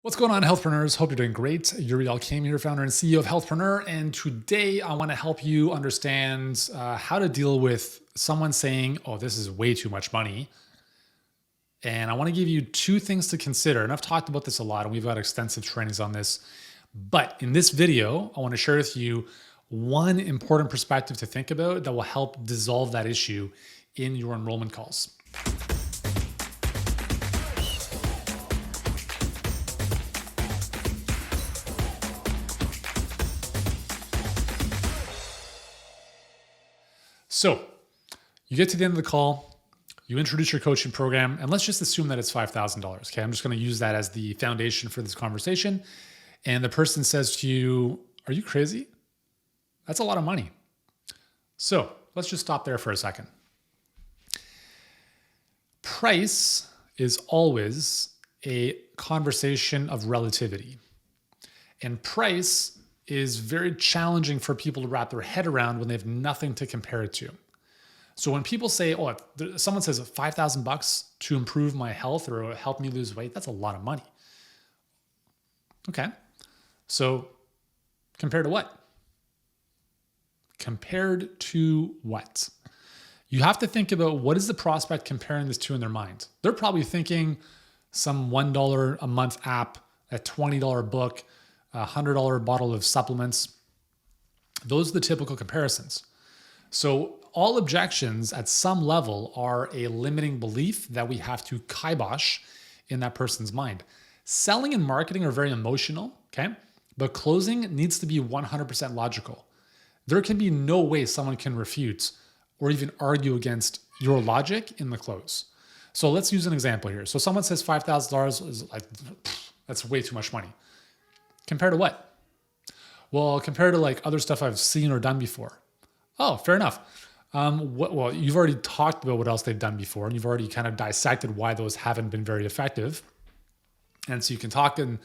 What's going on, Healthpreneurs? Hope you're doing great. Yuri, Elkaim here, founder and CEO of Healthpreneur. And today I want to help you understand how to deal with someone saying, oh, this is way too much money. And I want to give you two things to consider. And I've talked about this a lot, and we've got extensive trainings on this. But in this video, I want to share with you one important perspective to think about that will help dissolve that issue in your enrollment calls. So you get to the end of the call, you introduce your coaching program, and let's just assume that it's $5,000. Okay, I'm just going to use that as the foundation for this conversation. And the person says to you, are you crazy? That's a lot of money. So let's just stop there for a second. Price is always a conversation of relativity. And price is very challenging for people to wrap their head around when they have nothing to compare it to. So when people say, oh, if someone says $5,000 to improve my health or help me lose weight, that's a lot of money. Okay. So compared to what? Compared to what? You have to think about what is the prospect comparing this to in their mind. They're probably thinking some $1 a month app, a $20 book, a $100 bottle of supplements. Those are the typical comparisons. So all objections at some level are a limiting belief that we have to kibosh in that person's mind. Selling and marketing are very emotional, okay? But closing needs to be 100% logical. There can be no way someone can refute or even argue against your logic in the close. So let's use an example here. So someone says $5,000 is like, that's way too much money. Compared to what? Well, compared to like other stuff I've seen or done before. Oh, fair enough. Well, you've already talked about what else they've done before, and you've already kind of dissected why those haven't been very effective. And so you can talk and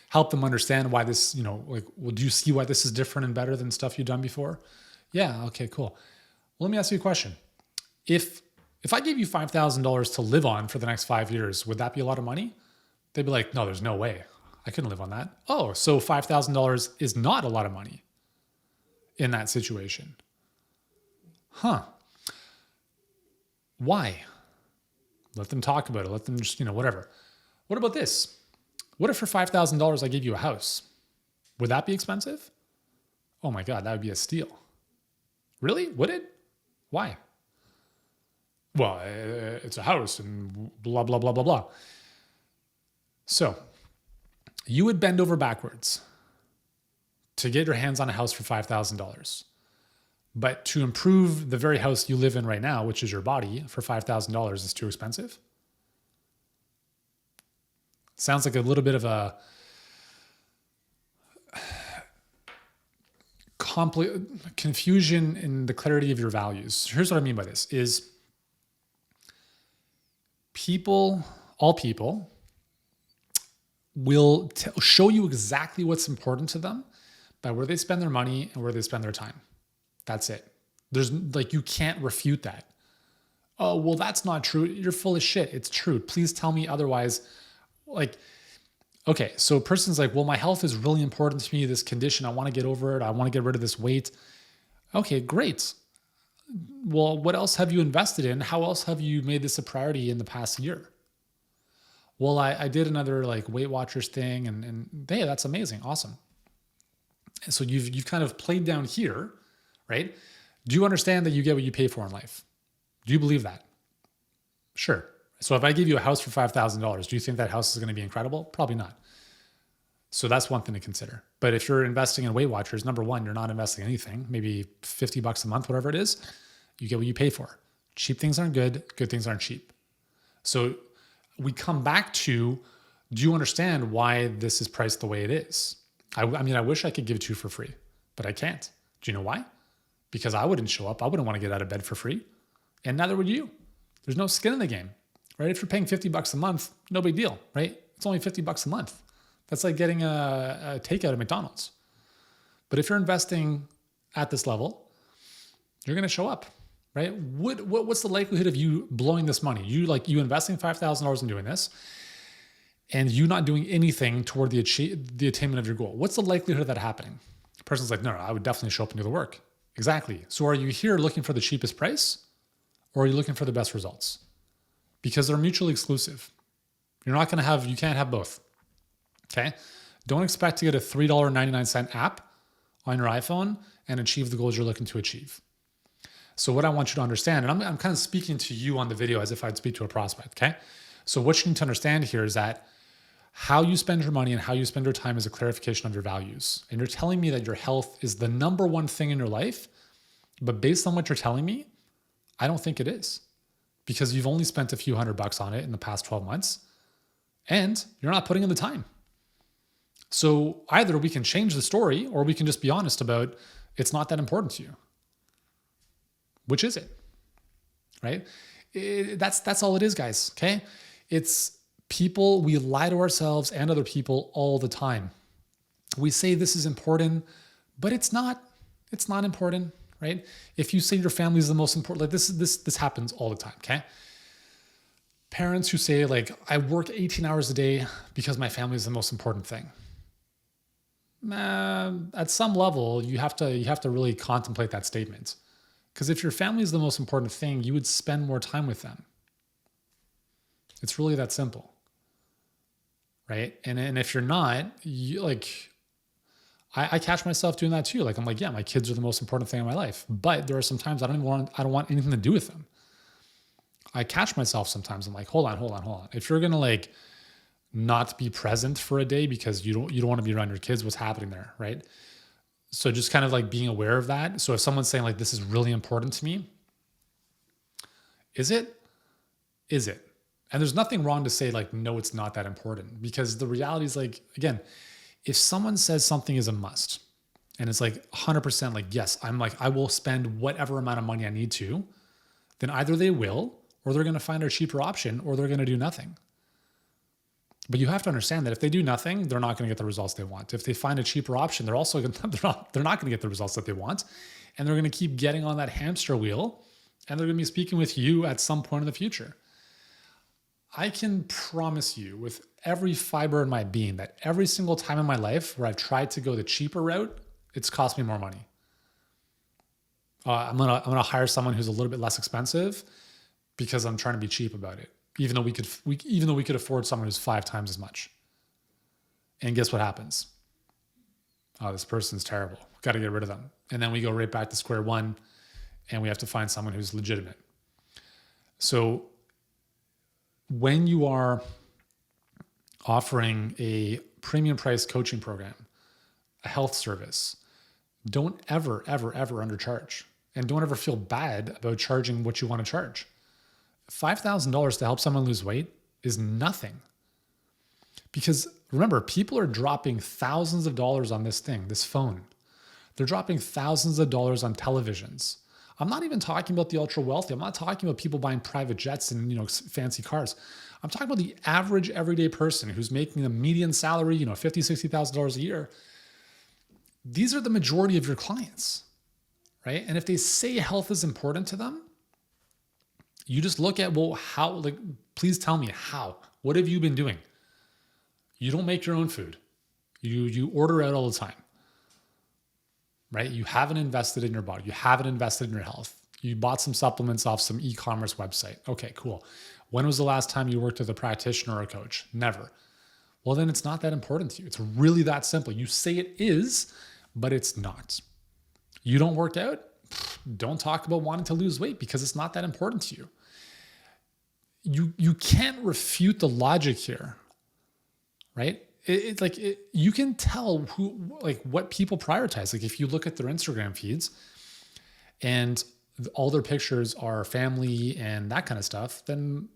help them understand why this, well, do you see why this is different and better than stuff you've done before? Yeah, okay, cool. Well, let me ask you a question. If I gave you $5,000 to live on for the next 5 years, would that be a lot of money? They'd be like, no, there's no way. I couldn't live on that. Oh, so $5,000 is not a lot of money in that situation. Huh. Why? Let them talk about it. Let them just, whatever. What about this? What if for $5,000 I gave you a house? Would that be expensive? Oh my God, that would be a steal. Really? Would it? Why? Well, it's a house and blah, blah, blah, blah, blah. So you would bend over backwards to get your hands on a house for $5,000. But to improve the very house you live in right now, which is your body, for $5,000 is too expensive. Sounds like a little bit of a confusion in the clarity of your values. Here's what I mean by this is all people will show you exactly what's important to them by where they spend their money and where they spend their time. That's it. There's you can't refute that. Oh, well, that's not true. You're full of shit. It's true. Please tell me otherwise. Okay, so a person's like, well, my health is really important to me, this condition. I want to get over it. I want to get rid of this weight. Okay, great. Well, what else have you invested in? How else have you made this a priority in the past year? Well, I did another Weight Watchers thing and hey, that's amazing. Awesome. And so you've kind of played down here, right? Do you understand that you get what you pay for in life? Do you believe that? Sure. So if I give you a house for $5,000, do you think that house is going to be incredible? Probably not. So that's one thing to consider. But if you're investing in Weight Watchers, number one, you're not investing in anything, maybe $50 a month, whatever it is, you get what you pay for. Cheap things aren't good. Good things aren't cheap. So we come back to, do you understand why this is priced the way it is? I wish I could give it to you for free, but I can't. Do you know why? Because I wouldn't show up. I wouldn't want to get out of bed for free. And neither would you. There's no skin in the game, right? If you're paying $50 a month, no big deal, right? It's only $50 a month. That's like getting a takeout at McDonald's. But if you're investing at this level, you're going to show up, right? What's the likelihood of you blowing this money? You investing $5,000 in doing this, and you not doing anything toward the attainment of your goal, what's the likelihood of that happening? The person's like, no, I would definitely show up and do the work. Exactly. So are you here looking for the cheapest price, or are you looking for the best results? Because they're mutually exclusive. You can't have both. Okay. Don't expect to get a $3.99 app on your iPhone and achieve the goals you're looking to achieve. So what I want you to understand, and I'm kind of speaking to you on the video as if I'd speak to a prospect. Okay. So what you need to understand here is that how you spend your money and how you spend your time is a clarification of your values. And you're telling me that your health is the number one thing in your life, but based on what you're telling me, I don't think it is, because you've only spent a few $100 on it in the past 12 months and you're not putting in the time. So either we can change the story or we can just be honest about it's not that important to you. Which is it? Right? That's all it is, guys. Okay. It's people, we lie to ourselves and other people all the time. We say this is important, but it's not important, right? If you say your family is the most important, like this happens all the time. Okay. Parents who say like, I work 18 hours a day because my family is the most important thing. At some level, you have to really contemplate that statement. Because if your family is the most important thing, you would spend more time with them. It's really that simple, right? And if you're not, I catch myself doing that too. Like I'm like, yeah, my kids are the most important thing in my life, but there are some times I don't want anything to do with them. I catch myself sometimes. I'm like, hold on. If you're gonna like not be present for a day because you don't want to be around your kids, what's happening there, right? So just kind of like being aware of that. So if someone's saying like, this is really important to me, is it? And there's nothing wrong to say like, no, it's not that important, because the reality is like, again, if someone says something is a must and it's like 100% like, yes, I will spend whatever amount of money I need to, then either they will, or they're going to find a cheaper option, or they're going to do nothing. But you have to understand that if they do nothing, they're not going to get the results they want. If they find a cheaper option, they're not going to get the results that they want. And they're going to keep getting on that hamster wheel, and they're going to be speaking with you at some point in the future. I can promise you with every fiber in my being that every single time in my life where I've tried to go the cheaper route, it's cost me more money. I'm gonna hire someone who's a little bit less expensive because I'm trying to be cheap about it. Even though we could afford someone who's 5 times as much. And guess what happens? Oh, this person's terrible. Got to get rid of them. And then we go right back to square one, and we have to find someone who's legitimate. So when you are offering a premium price coaching program, a health service, don't ever undercharge. And don't ever feel bad about charging what you want to charge. $5,000 to help someone lose weight is nothing. Because remember, people are dropping thousands of dollars on this thing, this phone. They're dropping thousands of dollars on televisions. I'm not even talking about the ultra wealthy. I'm not talking about people buying private jets and fancy cars. I'm talking about the average everyday person who's making a median salary, $50,000, $60,000 a year. These are the majority of your clients, right? And if they say health is important to them, you just look at, well, how, please tell me how. What have you been doing? You don't make your own food. You order out all the time, right? You haven't invested in your body. You haven't invested in your health. You bought some supplements off some e-commerce website. Okay, cool. When was the last time you worked with a practitioner or a coach? Never. Well, then it's not that important to you. It's really that simple. You say it is, but it's not. You don't work out? Don't talk about wanting to lose weight because it's not that important to you. You can't refute the logic here, right? You can tell what people prioritize. Like if you look at their Instagram feeds and all their pictures are family and that kind of stuff, then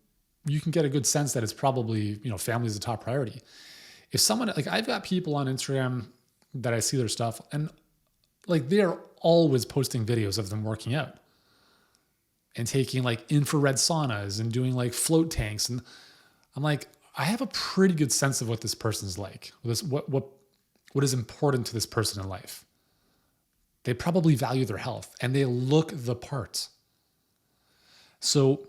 you can get a good sense that it's probably, family is the top priority. If someone, I've got people on Instagram that I see their stuff and they're always posting videos of them working out and taking infrared saunas and doing float tanks. And I'm like, I have a pretty good sense of what this person's like. What is important to this person in life. They probably value their health and they look the part. So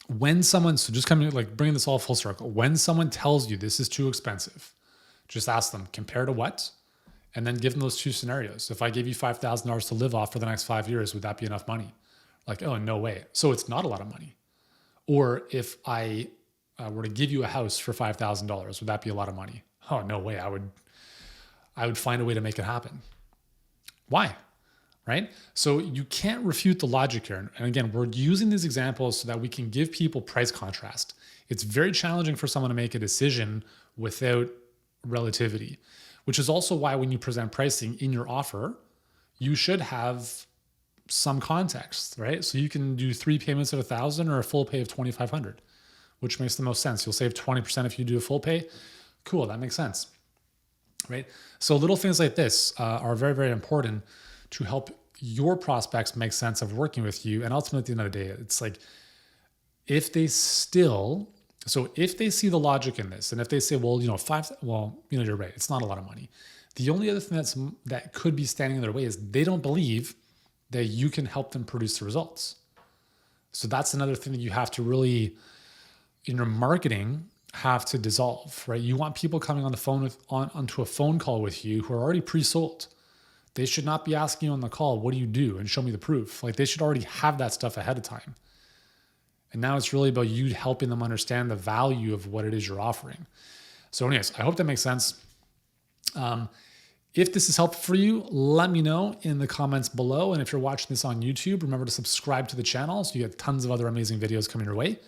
when someone, so just coming, like bringing this all full circle, when someone tells you this is too expensive, just ask them, compare to what? And then give them those two scenarios. If I gave you $5,000 to live off for the next 5 years, would that be enough money? Like, oh, no way. So it's not a lot of money. Or if I were to give you a house for $5,000, would that be a lot of money? Oh, no way. I would find a way to make it happen. Why? Right? So you can't refute the logic here. And again, we're using these examples so that we can give people price contrast. It's very challenging for someone to make a decision without relativity, which is also why when you present pricing in your offer, you should have some context, right? So you can do 3 payments at $1,000 or a full pay of $2,500, which makes the most sense. You'll save 20% if you do a full pay. Cool, that makes sense, right? So little things like this are very, very important to help your prospects make sense of working with you. And ultimately, at the end of the day, it's like, if they see the logic in this, and if they say, well, you're right, it's not a lot of money. The only other thing that could be standing in their way is they don't believe that you can help them produce the results. So that's another thing that you have to really, in your marketing, have to dissolve, right? You want people coming on the phone onto a phone call with you who are already pre-sold. They should not be asking you on the call, what do you do? And show me the proof. Like, they should already have that stuff ahead of time. And now it's really about you helping them understand the value of what it is you're offering. So anyways, I hope that makes sense. If this is helpful for you, let me know in the comments below. And if you're watching this on YouTube, remember to subscribe to the channel so you get tons of other amazing videos coming your way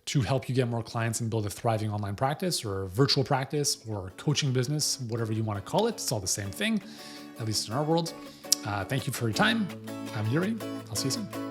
to help you get more clients and build a thriving online practice or virtual practice or coaching business, whatever you want to call it. It's all the same thing, at least in our world. Thank you for your time. I'm Yuri. I'll see you soon.